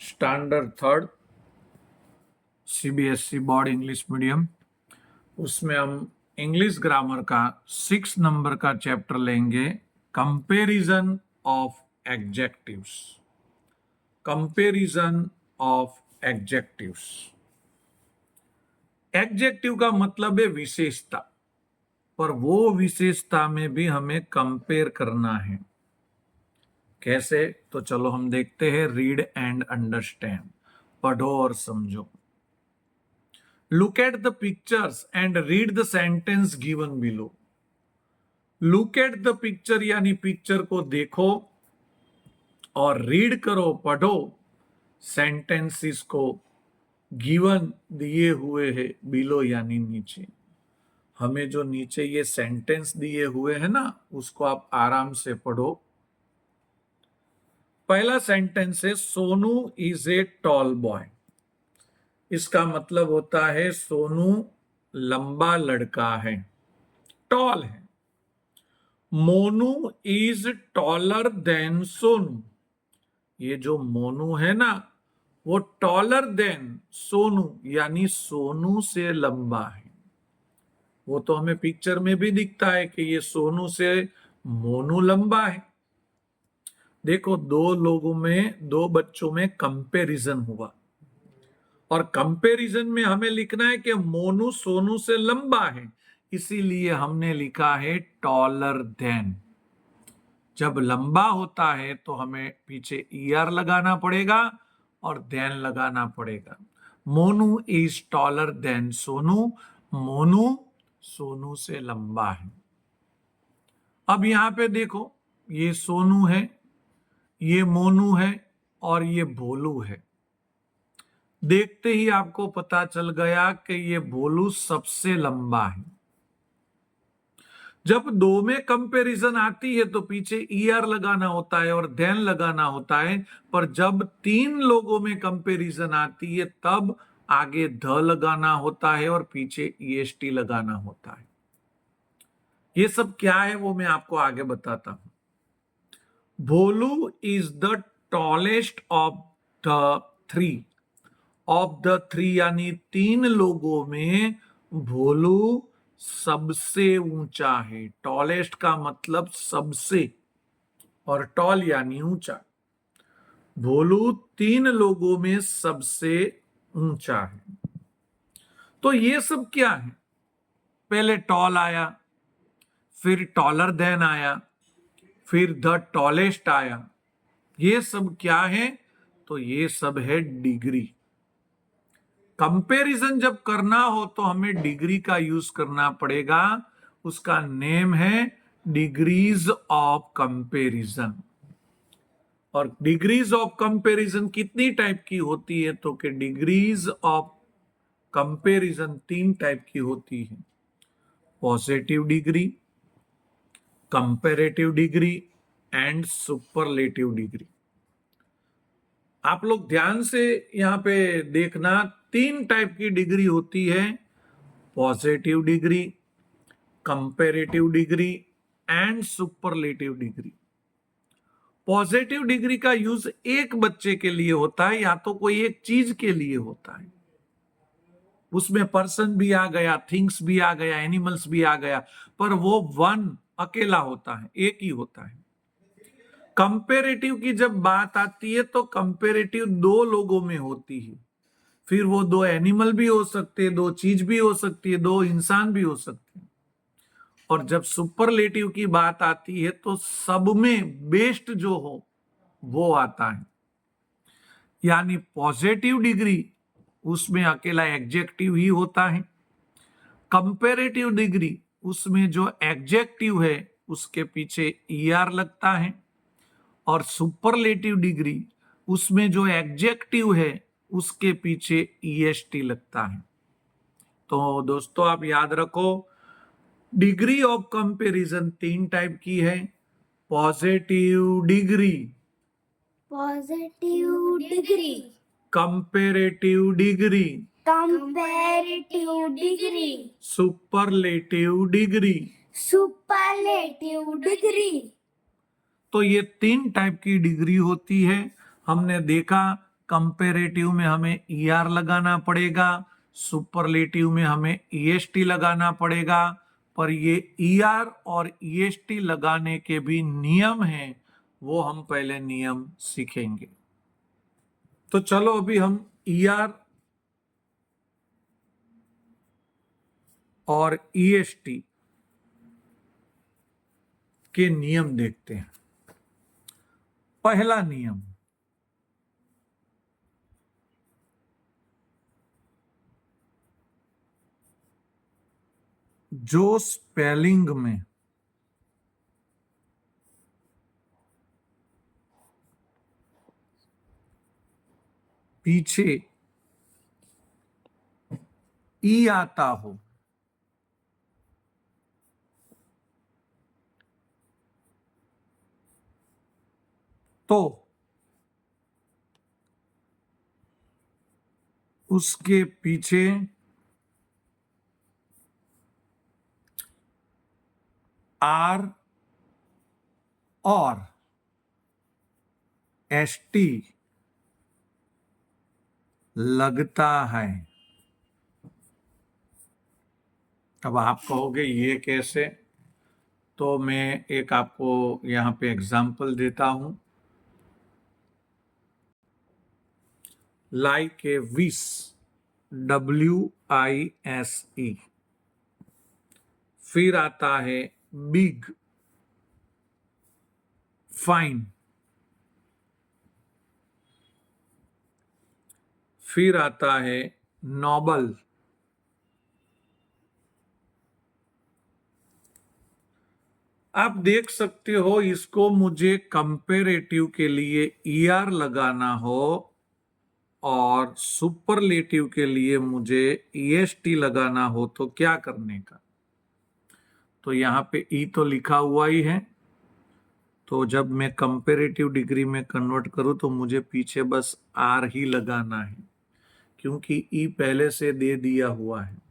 Standard third CBSE board English medium, उसमें हम English grammar का 6 नंबर का चैप्टर लेंगे, comparison of adjectives. Comparison of adjectives. Adjective का मतलब है विशेषता, पर वो विशेषता में भी हमें कंपेयर करना है। कैसे? तो चलो हम देखते हैं। रीड एंड अंडरस्टैंड, पढ़ो और समझो। Look at the pictures and read the sentence given below. Look at the picture यानी पिक्चर को देखो और रीड करो, पढ़ो सेंटेंसेस को गिवन दिए हुए है बिलो यानी नीचे। हमें जो नीचे ये सेंटेंस दिए हुए हैं ना, उसको आप आराम से पढ़ो। पहला सेंटेंस है Sonu is a tall boy. इसका मतलब होता है सोनू लंबा लड़का है, टॉल है। Monu is taller than Sonu. ये जो मोनू है ना, वो टॉलर देन सोनू यानी सोनू से लंबा है। वो तो हमें पिक्चर में भी दिखता है कि ये सोनू से मोनू लंबा है। देखो, दो बच्चों में कंपैरिजन हुआ और कंपैरिजन में हमें लिखना है कि मोनू सोनू से लंबा है, इसीलिए हमने लिखा है टॉलर देन। जब लंबा होता है तो हमें पीछे ईआर लगाना पड़ेगा और देन लगाना पड़ेगा। Monu is taller than Sonu. Monu Sonu से लंबा है। अब यहां पे देखो, ये सोनू है, ये मोनू है और ये भोलू है। देखते ही आपको पता चल गया कि ये भोलू सबसे लंबा है। जब दो में कंपैरिजन आती है तो पीछे ईआर लगाना होता है और देन लगाना होता है, पर जब 3 लोगों में कंपैरिजन आती है तब आगे ध लगाना होता है और पीछे ईएसटी लगाना होता है। ये सब क्या है वो मैं आपको आगे बताता हूं। Bholu is the tallest of the three. Of the three यानी 3 लोगों में भोलू सबसे ऊंचा है। टॉलेस्ट का मतलब सबसे, और टॉल यानी ऊंचा। भोलू 3 लोगों में सबसे ऊंचा है। तो ये सब क्या है? पहले टॉल आया, फिर टॉलर देन आया, फिर द टॉलेस्ट आया। ये सब क्या है? तो ये सब है डिग्री। कंपैरिजन जब करना हो तो हमें डिग्री का यूज करना पड़ेगा। उसका नेम है डिग्रीज ऑफ कंपैरिजन। और डिग्रीज ऑफ कंपैरिजन कितनी टाइप की होती है? तो कि डिग्रीज ऑफ कंपैरिजन 3 टाइप की होती है। Positive degree, comparative degree and superlative degree. आप लोग ध्यान से यहां पे देखना, 3 टाइप की डिग्री होती है। Positive degree, comparative degree and superlative degree. Positive degree का यूज एक बच्चे के लिए होता है या तो कोई एक चीज के लिए होता है। उसमें पर्सन भी आ गया, थिंग्स भी आ गया, एनिमल्स भी आ गया, पर वो वन अकेला होता है, एक ही होता है। कंपैरेटिव की जब बात आती है तो कंपैरेटिव 2 लोगों में होती है। फिर वो 2 एनिमल भी हो सकते हैं, 2 चीज भी हो सकती है, 2 इंसान भी हो सकते हैं। और जब सुपरलेटिव की बात आती है तो सब में बेस्ट जो हो वो आता है। यानी पॉजिटिव डिग्री, उसमें अकेला एडजेक्टिव ही होता है। कंपैरेटिव डिग्री, उसमें जो एडजेक्टिव है उसके पीछे ईआर लगता है। और सुपरलेटिव डिग्री, उसमें जो एडजेक्टिव है उसके पीछे ईएसटी लगता है। तो दोस्तों आप याद रखो, डिग्री ऑफ कंपैरिजन 3 टाइप की है। Positive degree, positive degree, comparative degree, comparative degree, superlative degree. Superlative degree. तो ये 3 टाइप की डिग्री होती है। हमने देखा कंपेरेटिव में हमें ER लगाना पड़ेगा, सुपरलेटिव में हमें EST लगाना पड़ेगा, पर ये ER और EST लगाने के भी नियम हैं, वो हम पहले नियम सीखेंगे। तो चलो अभी हम ER और EST के नियम देखते हैं। पहला नियम, जो स्पेलिंग में पीछे ई आता हो तो उसके पीछे R और ST लगता है। अब आप कहोगे ये कैसे, तो मैं एक आपको यहां पे एग्जाम्पल देता हूं। लाइक ए विस, WISE, फिर आता है बिग, फाइन, फिर आता है नोबल, आप देख सकते हो इसको मुझे कंपेरेटिव के लिए ER लगाना हो और सुपरलेटिव के लिए मुझे EST लगाना हो तो क्या करने का। तो यहां पे E तो लिखा हुआ ही है, तो जब मैं कंपेरेटिव डिग्री में कन्वर्ट करूं तो मुझे पीछे बस R ही लगाना है, क्योंकि E पहले से दे दिया हुआ है।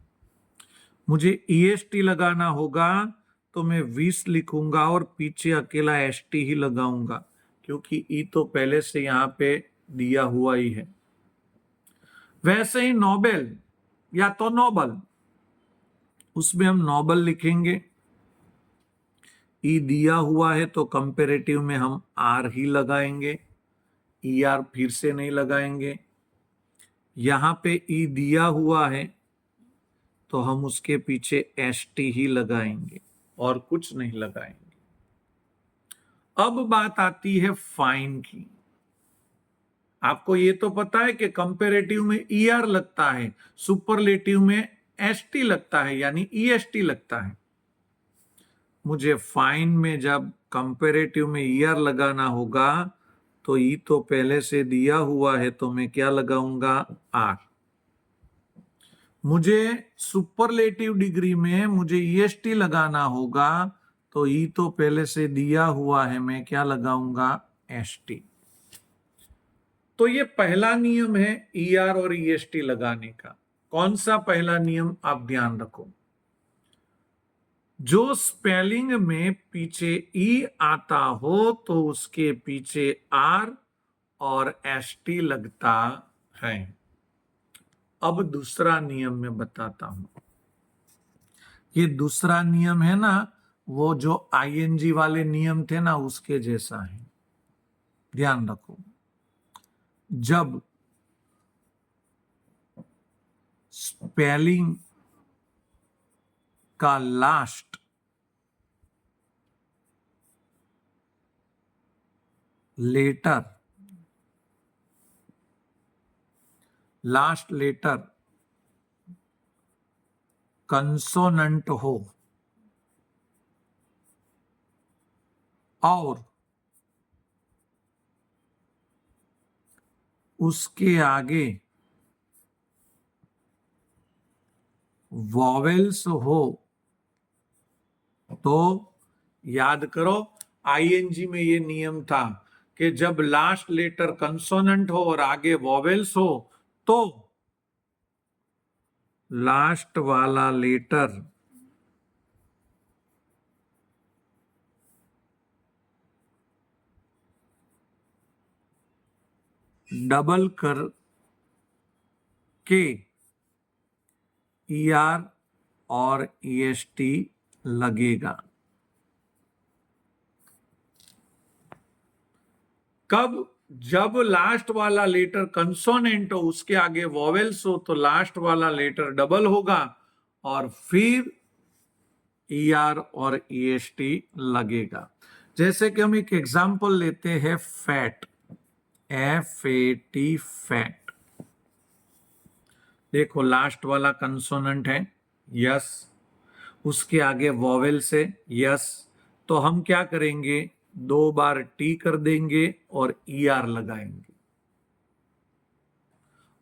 मुझे EST लगाना होगा तो मैं 20 लिखूंगा और पीछे अकेला ST ही लगाऊंगा, क्योंकि E तो पहले से यहां पे दिया हुआ ही है। वैसे ही नोबेल या तो नोबल, उसमें हम नोबल लिखेंगे, E दिया हुआ है तो कंपेरेटिव में हम R ही लगाएंगे, ER फिर से नहीं लगाएंगे। यहां पे E दिया हुआ है तो हम उसके पीछे ST ही लगाएंगे और कुछ नहीं लगाएंगे। अब बात आती है फाइन की। आपको ये तो पता है कि कंपेरेटिव में ER लगता है, सुपरलेटिव में ST लगता है, यानी EST लगता है। मुझे फाइन में जब कंपेरेटिव में ER लगाना होगा तो E तो पहले से दिया हुआ है तो मैं क्या लगाऊंगा, R। मुझे सुपरलेटिव डिग्री में मुझे EST लगाना होगा तो E तो पहले से दिया हुआ है, मैं क्या लगाऊंगा, ST। तो ये पहला नियम है ER और EST लगाने का। कौन सा पहला नियम, आप ध्यान रखो। जो स्पेलिंग में पीछे E आता हो तो उसके पीछे R और ST लगता है। अब दूसरा नियम मैं बताता हूं। ये दूसरा नियम है ना, वो जो ING वाले नियम थे ना उसके जैसा है। ध्यान रखो, जब स्पेलिंग का लास्ट लेटर कंसोनेंट हो और उसके आगे वॉवेल्स हो तो याद करो, ING में ये नियम था कि जब लास्ट लेटर कंसोनेंट हो और आगे वॉवेल्स हो तो लास्ट वाला लेटर डबल कर के ER और EST लगेगा। कब? जब लास्ट वाला लेटर कंसोनेंट हो, उसके आगे वॉवेल्स हो, तो लास्ट वाला लेटर डबल होगा और फिर ER और EST लगेगा। जैसे कि हम एक एग्जांपल लेते हैं, फैट, FAT, फैट। देखो लास्ट वाला कंसोनेंट है यस, उसके आगे वॉवेल्स है यस, तो हम क्या करेंगे, 2 बार T कर देंगे और ER लगाएंगे।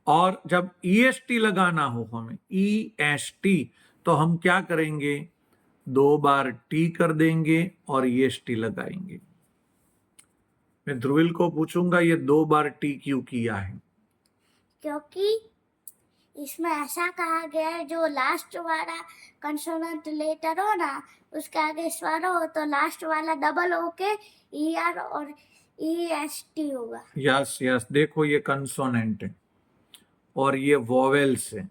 और जब EST लगाना हो हमें, EST, तो हम क्या करेंगे, 2 बार T कर देंगे और EST लगाएंगे। मैं ध्रुविल को पूछूंगा ये 2 बार T क्यों किया है? क्योंकि इसमें ऐसा कहा गया है, जो लास्ट वाला कंसोनेंट लेटर हो ना, उसके आगे स्वर हो तो लास्ट वाला डबल होके ER और EST होगा। यस यस, देखो ये कंसोनेंट है और ये वॉवेल्स है।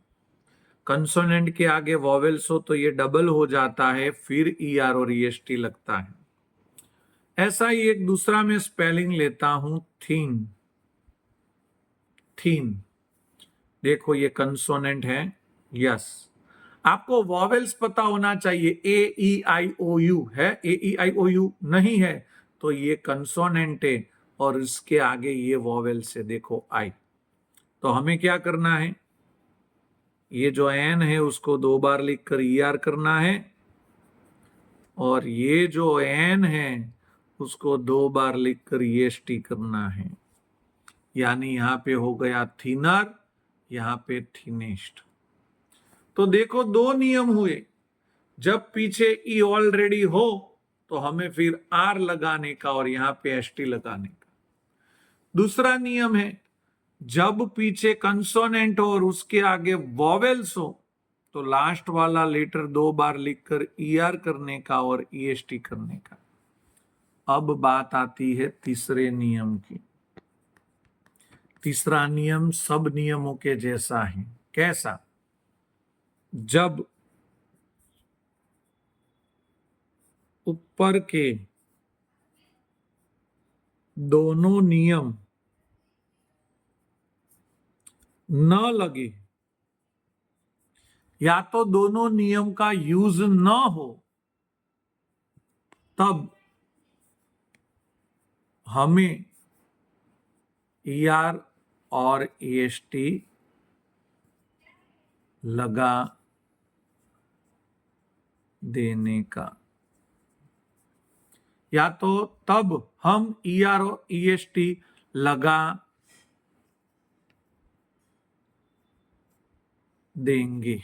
कंसोनेंट के आगे वॉवेल्स हो तो ये डबल हो जाता है, फिर ER और EST लगता है। ऐसा ही एक दूसरा मैं स्पेलिंग लेता हूं, थीन। थीन, देखो ये कंसोनेंट है यस। आपको वॉवेल्स पता होना चाहिए, AEIOU है, AEIOU नहीं है तो ये कंसोनेंट है और इसके आगे ये वॉवेल्स है, देखो आई। तो हमें क्या करना है, ये जो एन है उसको 2 बार लिखकर ER करना है और ये जो एन है उसको 2 बार लिखकर EST करना है। यानी यहां पे हो गया थिनर, यहां पे थिनेस्ट। तो देखो 2 नियम हुए, जब पीछे ई ऑलरेडी हो तो हमें फिर R लगाने का और यहां पे ST लगाने का। दूसरा नियम है, जब पीछे कंसोनेंट हो और उसके आगे वॉवेल्स हो तो लास्ट वाला लेटर 2 बार लिखकर ER करने का और EST करने का। अब बात आती है तीसरे नियम की। तीसरा नियम सब नियमों के जैसा है। कैसा? जब ऊपर के दोनों नियम न लगे या तो दोनों नियम का यूज न हो, तब हमें ER और EST लगा देने का। या तो तब हम ER और EST लगा देंगे।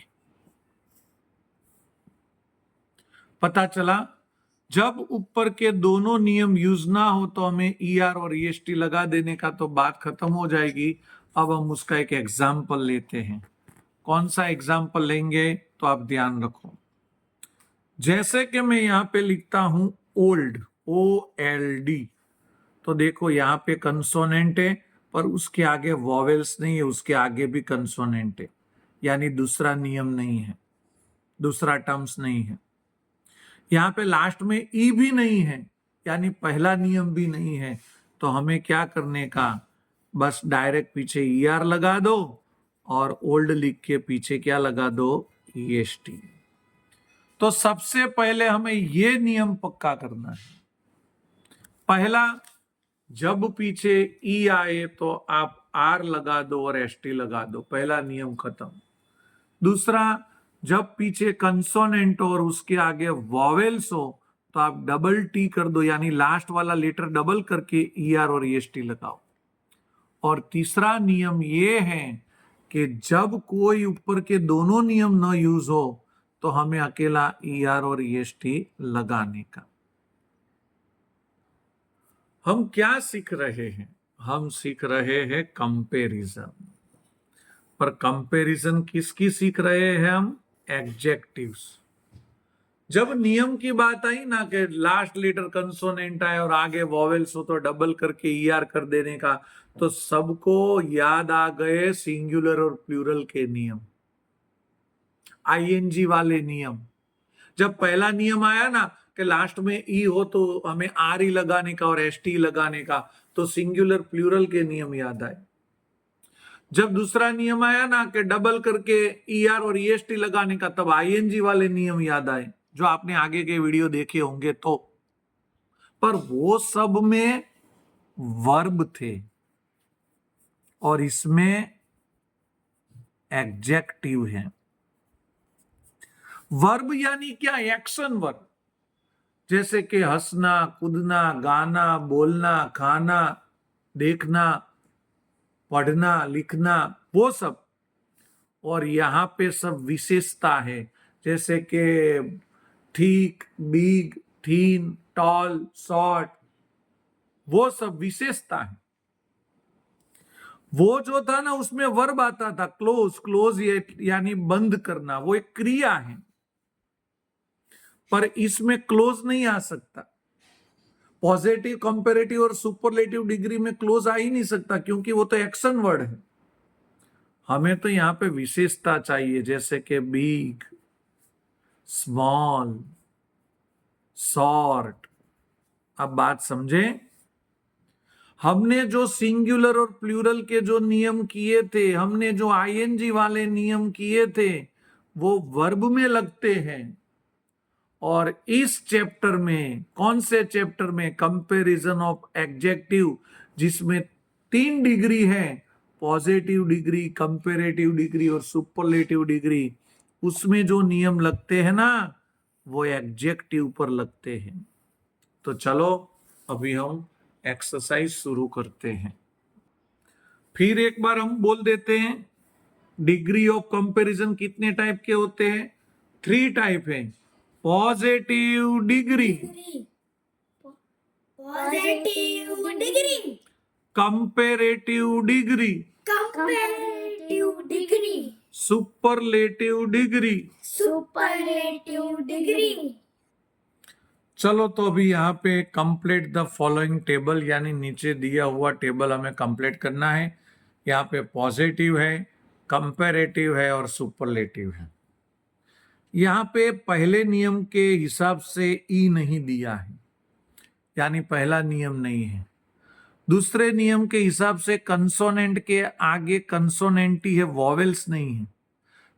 पता चला, जब ऊपर के दोनों नियम यूज ना हो तो हमें ER और EST लगा देने का, तो बात खत्म हो जाएगी। अब हम उसका एक एग्जाम्पल लेते हैं। कौन सा एग्जाम्पल लेंगे तो आप ध्यान रखो। जैसे कि मैं यहां पे लिखता हूं ओल्ड, OLD, तो देखो यहां पे कंसोनेंट है पर उसके आगे वॉवेल्स नहीं है, उसके आगे भी कंसोनेंट है, यानी दूसरा नियम नहीं है, दूसरा टर्म्स नहीं है। यहां पे लास्ट में ई भी नहीं है, यानी पहला नियम भी नहीं है। तो हमें क्या करने का, बस डायरेक्ट पीछे ER लगा दो और ओल्ड लिख के पीछे क्या लगा दो, EST। तो सबसे पहले हमें ये नियम पक्का करना है। पहला, जब पीछे ई आए तो आप R लगा दो और ST लगा दो, पहला नियम खत्म। दूसरा, जब पीछे कंसोनेंट और उसके आगे वॉवेल्स हो तो आप डबल T कर दो, यानी लास्ट वाला लेटर डबल करके ER और EST लगाओ। और तीसरा नियम ये है कि जब कोई ऊपर के दोनों नियम न यूज हो तो हमें अकेला ER और EST लगाने का। हम क्या सीख रहे हैं? हम सीख रहे हैं कंपैरिजन। पर कंपैरिजन किसकी सीख रहे हैं हम? एडजेक्टिव्स। जब नियम की बात आई ना कि लास्ट लेटर कंसोनेंट आए और आगे वॉवेल्स हो तो डबल करके ईआर कर देने का, तो सबको याद आ गए सिंगुलर और प्लूरल के नियम, आईएनजी वाले नियम। जब पहला नियम आया ना कि लास्ट में ई हो तो हमें आर ई लगाने का और एस टी लगाने का, तो सिंगुलर प्लूरल के नियम याद आए। जब दूसरा नियम आया ना कि डबल करके ई आर और ईएसटी लगाने का, तब आईएनजी वाले नियम याद आए, जो आपने आगे के वीडियो देखे होंगे तो। पर वो सब में वर्ब थे और इसमें एडजेक्टिव है। वर्ब यानी क्या? एक्शन वर्ब, जैसे कि हंसना, कूदना, गाना, बोलना, खाना, देखना, पढ़ना, लिखना, वो सब। और यहां पे सब विशेषता है, जैसे कि ठीक, बिग, थीन, टॉल, शॉर्ट, वो सब विशेषता है। वो जो था ना उसमें वर्ब आता था क्लोज, क्लोज यानी बंद करना, वो एक क्रिया है। पर इसमें क्लोज नहीं आ सकता। पॉजिटिव, कंपेरेटिव और सुपरलेटिव डिग्री में क्लोज आ ही नहीं सकता, क्योंकि वो तो एक्शन वर्ड है। हमें तो यहां पे विशेषता चाहिए, जैसे कि बिग, स्मॉल, शॉर्ट। अब बात समझे? हमने जो सिंगुलर और प्लूरल के जो नियम किए थे, हमने जो आईएनजी वाले नियम किए थे, वो वर्ब में लगते हैं। और इस चैप्टर में, कौन से चैप्टर में? कंपैरिजन ऑफ एडजेक्टिव, जिसमें 3 डिग्री है, पॉजिटिव डिग्री, कंपैरेटिव डिग्री और सुपरलेटिव डिग्री। उसमें जो नियम लगते हैं ना, वो एडजेक्टिव पर लगते हैं। तो चलो अभी हम एक्सरसाइज शुरू करते हैं। फिर एक बार हम बोल देते हैं, डिग्री ऑफ कंपैरिजन कितने टाइप के होते हैं? 3 टाइप है। Positive degree, positive degree, comparative degree, comparative degree, superlative degree. Superlative degree. चलो तो अभी यहाँ पे कंप्लीट द फॉलोइंग टेबल, यानी नीचे दिया हुआ टेबल हमें कंप्लीट करना है। यहाँ पे पॉजिटिव है, कंपैरेटिव है और सुपरलेटिव है। यहाँ पे पहले नियम के हिसाब से ई नहीं दिया है, यानी पहला नियम नहीं है। दूसरे नियम के हिसाब से कंसोनेंट के आगे कंसोनेंट ही है, वॉवेल्स नहीं है।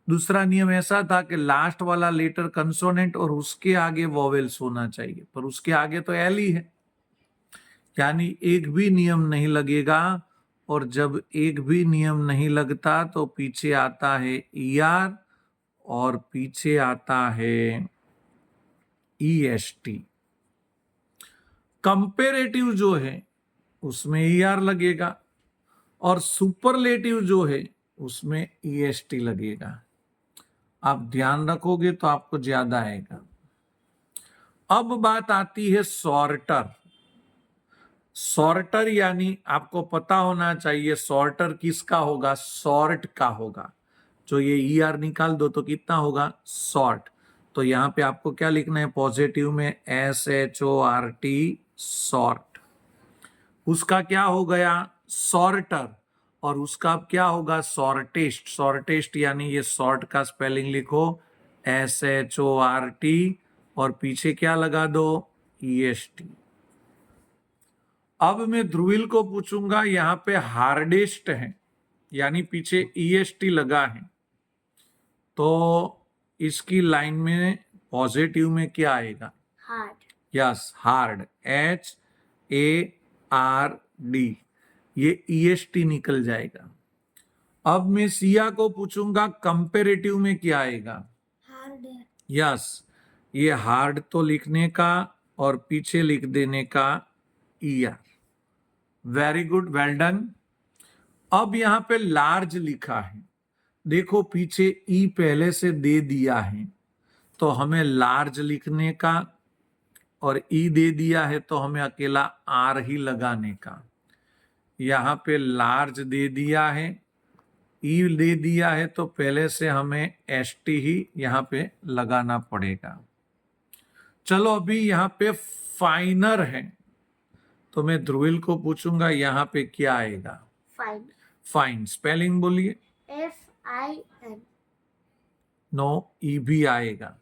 दूसरा नियम ऐसा था कि लास्ट वाला लेटर कंसोनेंट और उसके आगे वॉवेल्स होना चाहिए, पर उसके आगे तो एल ही है, यानी एक भी नियम नहीं लगेगा। और जब एक भी नियम नहीं लगता तो पीछे आता है ईआर और पीछे आता है ईएसटी। कंपेरेटिव जो है उसमें ईआर लगेगा और सुपरलेटिव जो है उसमें ईएसटी लगेगा। आप ध्यान रखोगे तो आपको ज्यादा आएगा। अब बात आती है सॉर्टर। सॉर्टर यानी आपको पता होना चाहिए सॉर्टर किसका होगा? सॉर्ट का होगा। जो ये ईआर निकाल दो तो कितना होगा? सॉर्ट। तो यहां पे आपको क्या लिखना है? पॉजिटिव में SHORT, सॉर्ट। उसका क्या हो गया? सॉर्टर। और उसका अब क्या होगा? सॉर्टेस्ट। सॉर्टेस्ट यानी ये सॉर्ट का स्पेलिंग लिखो SHORT और पीछे क्या लगा दो? EST। अब मैं ध्रुवील को पूछूंगा, यहां पे हार्डेस्ट है यानी पीछे EST लगा है, तो इसकी लाइन में पॉजिटिव में क्या आएगा? हार्ड। Yes, hard, HARD। ये EST निकल जाएगा। अब मैं सिया को पूछूंगा, कंपेरेटिव में क्या आएगा? हार्ड। यस, ये हार्ड तो लिखने का और पीछे लिख देने का ER। Very good, well done. अब यहां पे लार्ज लिखा है, देखो पीछे ई पहले से दे दिया है, तो हमें लार्ज लिखने का, और ई दे दिया है तो हमें अकेला आर ही लगाने का। यहां पे लार्ज दे दिया है, ई दे दिया है, तो पहले से हमें ST ही यहां पे लगाना पड़ेगा। चलो अभी यहाँ पे फाइनर है, तो मैं ध्रुविल को पूछूंगा यहाँ पे क्या आएगा। फाइन, फाइन स्पेलिंग बोलिए। FIN, नो, ई भी आएगा।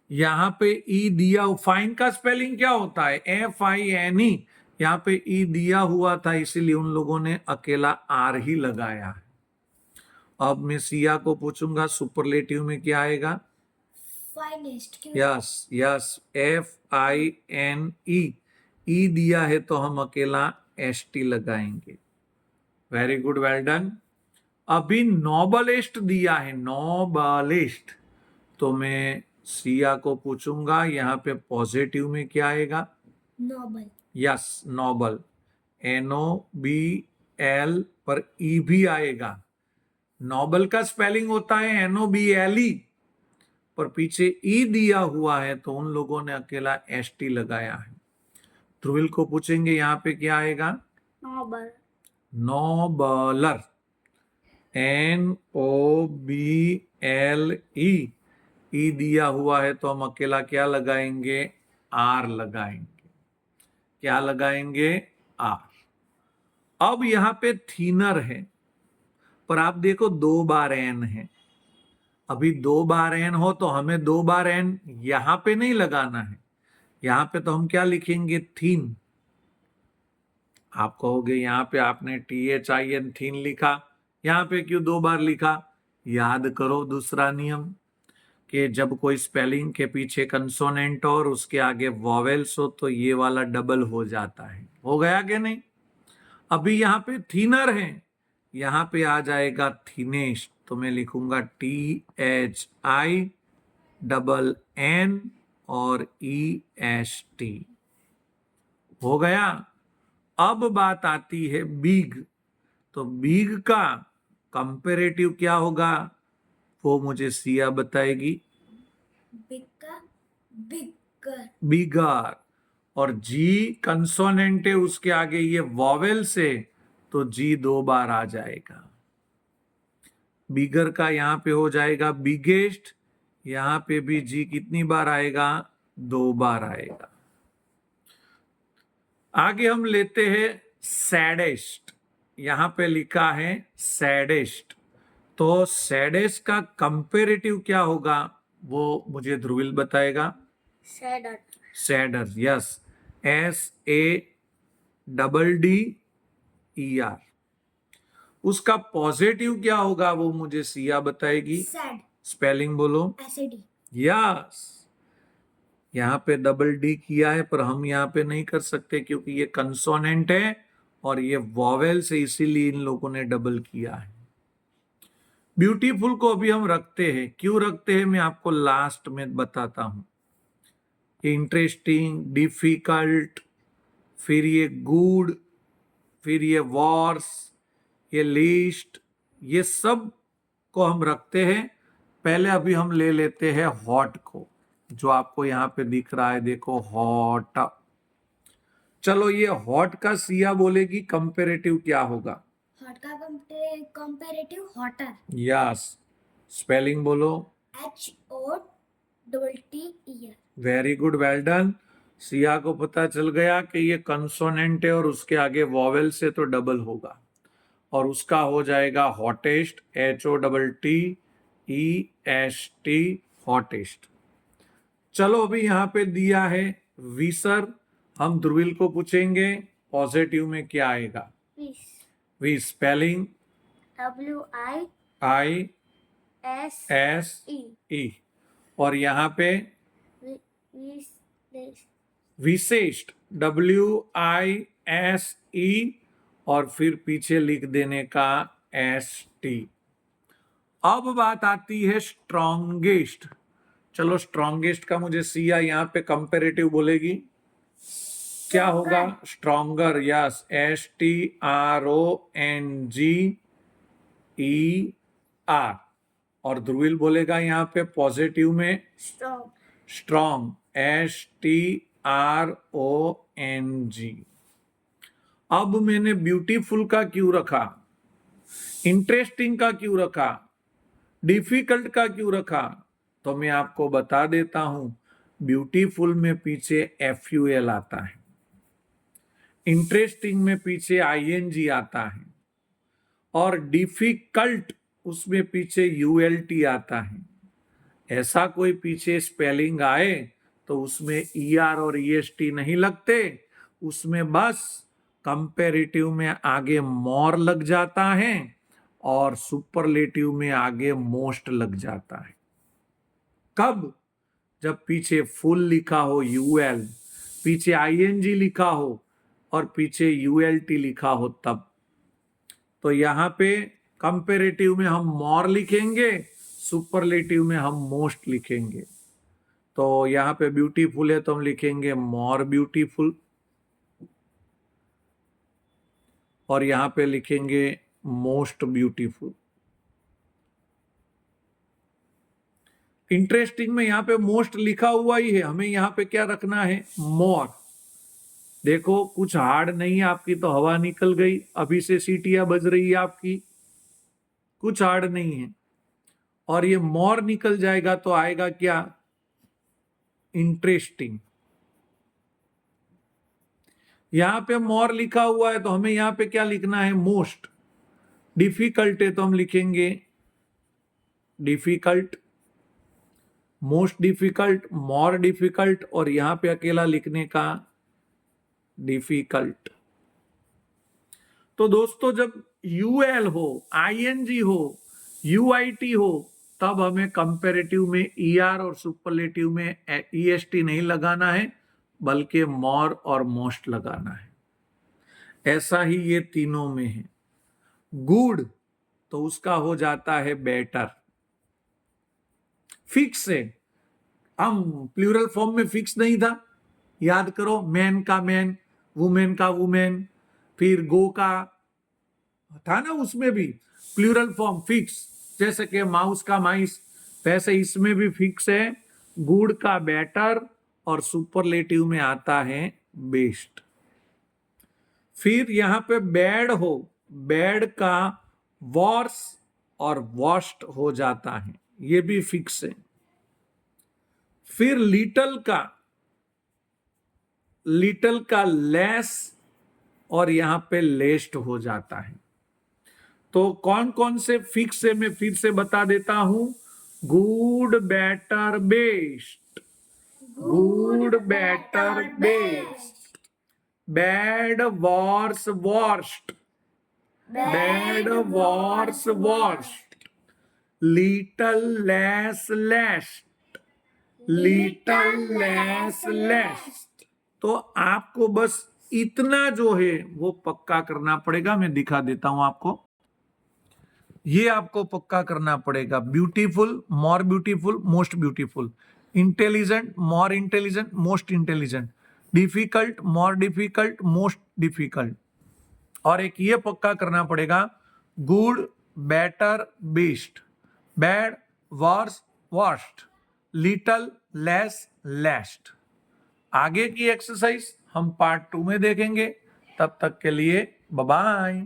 यहाँ पे ई दिया, फाइन का स्पेलिंग क्या होता है? FINE। यहाँ पे ई दिया हुआ था, इसीलिए उन लोगों ने अकेला आर ही लगाया है। अब मैं सिया को पूछूंगा सुपरलेटिव में क्या आएगा। Finest, yes yes, FINE। ई दिया है तो हम अकेला ST लगाएंगे। Very good, well done. अभी नोबलेस्ट दिया है, नोबलेस्ट, तो मैं सिया को पूछूंगा यहाँ पे पॉजिटिव में क्या आएगा। नोबल, यस, नोबल, NOBL पर ई भी आएगा। नोबल का स्पेलिंग होता है NOBLE, पर पीछे ई दिया हुआ है तो उन लोगों ने अकेला ST लगाया है। ध्रुविल को पूछेंगे यहाँ पे क्या आएगा। Nobel, नोबलर, NOBLE। ई दिया हुआ है तो हम अकेला क्या लगाएंगे, आर लगाएंगे। क्या लगाएंगे, आर। अब यहां पे थीनर है, पर आप देखो 2 बार एन है। अभी 2 बार एन हो तो हमें 2 बार एन यहां पे नहीं लगाना है, यहां पे तो हम क्या लिखेंगे, थीन। आप कहोगे यहां पे आपने THIN थीन लिखा, यहां पे क्यों 2 बार लिखा। याद करो दूसरा नियम, कि जब कोई स्पेलिंग के पीछे कंसोनेंट और उसके आगे वॉवेल्स हो तो ये वाला डबल हो जाता है। हो गया कि नहीं। अभी यहाँ पे थीनर है, यहाँ पे आ जाएगा थीनेस्ट, तो मैं लिखूंगा THINN और EST। हो गया। अब बात आती है बिग, तो बिग का कंपेरेटिव क्या होगा, वो मुझे सिया बताएगी। बिगर, बिगर, बिगर, और जी कंसोनेंट है, उसके आगे ये वॉवेल से, तो जी 2 बार आ जाएगा। बिगर का यहां पे हो जाएगा बिगेस्ट, यहां पे भी जी कितनी बार आएगा, 2 बार आएगा। आगे हम लेते हैं सैडेस्ट, यहां पे लिखा है सैडेस्ट, तो सैडेस्ट का कंपेरेटिव क्या होगा वो मुझे ध्रुविल बताएगा। Sadder, sadder, yes, SADDER। उसका पॉजिटिव क्या होगा वो मुझे सिया बताएगी। सैड, स्पेलिंग बोलो। SAD, यस, यहाँ पे DD किया है, पर हम यहाँ पे नहीं कर सकते क्योंकि ये कंसोनेंट है और ये वॉवेल से, इसीलिए इन लोगों ने डबल किया है। ब्यूटीफुल को अभी हम रखते हैं, क्यों रखते हैं मैं आपको लास्ट में बताता हूं। इंटरेस्टिंग, डिफिकल्ट, फिर ये गुड, फिर ये वॉर्स, ये लीस्ट, ये सब को हम रखते हैं। पहले अभी हम ले लेते हैं हॉट को, जो आपको यहां पे दिख रहा है, देखो हॉट। चलो ये हॉट का सिया बोलेगी कंपेरेटिव क्या होगा। हॉट का कंपेरेटिव हॉटर, यस, स्पेलिंग बोलो। HOTTER, very good, well done. Siya को पता चल गया कि ये कंसोनेंट है और उसके आगे वॉवेल से तो डबल होगा, और उसका हो जाएगा हॉटेस्ट, HOTTEST, हॉटेस्ट। चलो अभी यहाँ पे दिया है विसर, हम ध्रुविल को पूछेंगे पॉजिटिव में क्या आएगा। विस, वी स्पेलिंग ISE, और यहाँ पे विशेष्ट WISE, और फिर पीछे लिख देने का ST। अब बात आती है स्ट्रॉन्गेस्ट। चलो स्ट्रॉन्गेस्ट का मुझे सिया यहाँ पे कंपेरेटिव बोलेगी, क्या होगा। स्ट्रॉन्गर, यस, STRONGER, और ध्रुविल बोलेगा यहाँ पे पॉजिटिव में स्ट्रॉन्ग, स्ट्रॉन्ग, STRONG। अब मैंने ब्यूटीफुल का क्यों रखा, इंटरेस्टिंग का क्यों रखा, डिफिकल्ट का क्यों रखा, तो मैं आपको बता देता हूं। ब्यूटीफुल में पीछे FUL आता है, इंटरेस्टिंग में पीछे ING आता है, और डिफिकल्ट उसमें पीछे ULT आता है। ऐसा कोई पीछे स्पेलिंग आए तो उसमें ER और EST नहीं लगते, उसमें बस कंपेरेटिव में आगे मोर लग जाता है और सुपरलेटिव में आगे मोस्ट लग जाता है। कब? जब पीछे फुल लिखा हो UL, पीछे ING लिखा हो और पीछे ULT लिखा हो तब। तो यहां पे कंपेरेटिव में हम मोर लिखेंगे, सुपरलेटिव में हम मोस्ट लिखेंगे। तो यहां पे ब्यूटीफुल है तो हम लिखेंगे मोर ब्यूटीफुल, और यहां पे लिखेंगे मोस्ट ब्यूटीफुल। इंटरेस्टिंग में यहां पे मोस्ट लिखा हुआ ही है, हमें यहां पे क्या रखना है? मोर। देखो कुछ हार्ड नहीं, आपकी तो हवा निकल गई, अभी से सीटियां बज रही है आपकी, कुछ हार्ड नहीं है। और ये मोर निकल जाएगा तो आएगा क्या? इंटरेस्टिंग। यहां पे मोर लिखा हुआ है तो हमें यहां पे क्या लिखना है? मोस्ट। डिफिकल्ट है तो हम लिखेंगे difficult, most difficult, more difficult, और यहां पे अकेला लिखने का डिफिकल्ट। तो दोस्तों जब UL हो, ING हो, UIT हो, तब हमें कंपेरेटिव में ER और सुपरलेटिव में EST नहीं लगाना है, बल्कि मोर और मोस्ट लगाना है। ऐसा ही ये तीनों में है। गुड तो उसका हो जाता है बेटर। फिक्स है, हम प्लूरल फॉर्म में फिक्स नहीं था, याद करो, मैन का मैन, वुमेन का वुमेन, फिर गो का था ना, उसमें भी प्लूरल फॉर्म फिक्स, जैसे कि माउस का माइस, वैसे इसमें भी फिक्स है। गुड का बेटर और सुपरलेटिव में आता है बेस्ट। फिर यहां पे बैड हो, बैड का वर्स और वर्स्ट हो जाता है, ये भी फिक्स है। फिर लिटल का लेस और यहां पे लेस्ट हो जाता है। तो कौन कौन से फिक्स है मैं फिर से बता देता हूं। Good better best, good better best, bad worse worst, bad worse worst, little less least, little less least. तो आपको बस इतना जो है वो पक्का करना पड़ेगा। मैं दिखा देता हूं आपको, ये आपको पक्का करना पड़ेगा। Beautiful, more beautiful, most beautiful. Intelligent, more intelligent, most intelligent. Difficult, more difficult, most difficult. और एक ये पक्का करना पड़ेगा, good better best, bad worse worst, little less least. आगे की एक्सरसाइज हम पार्ट 2 में देखेंगे। तब तक के लिए बाय बाय।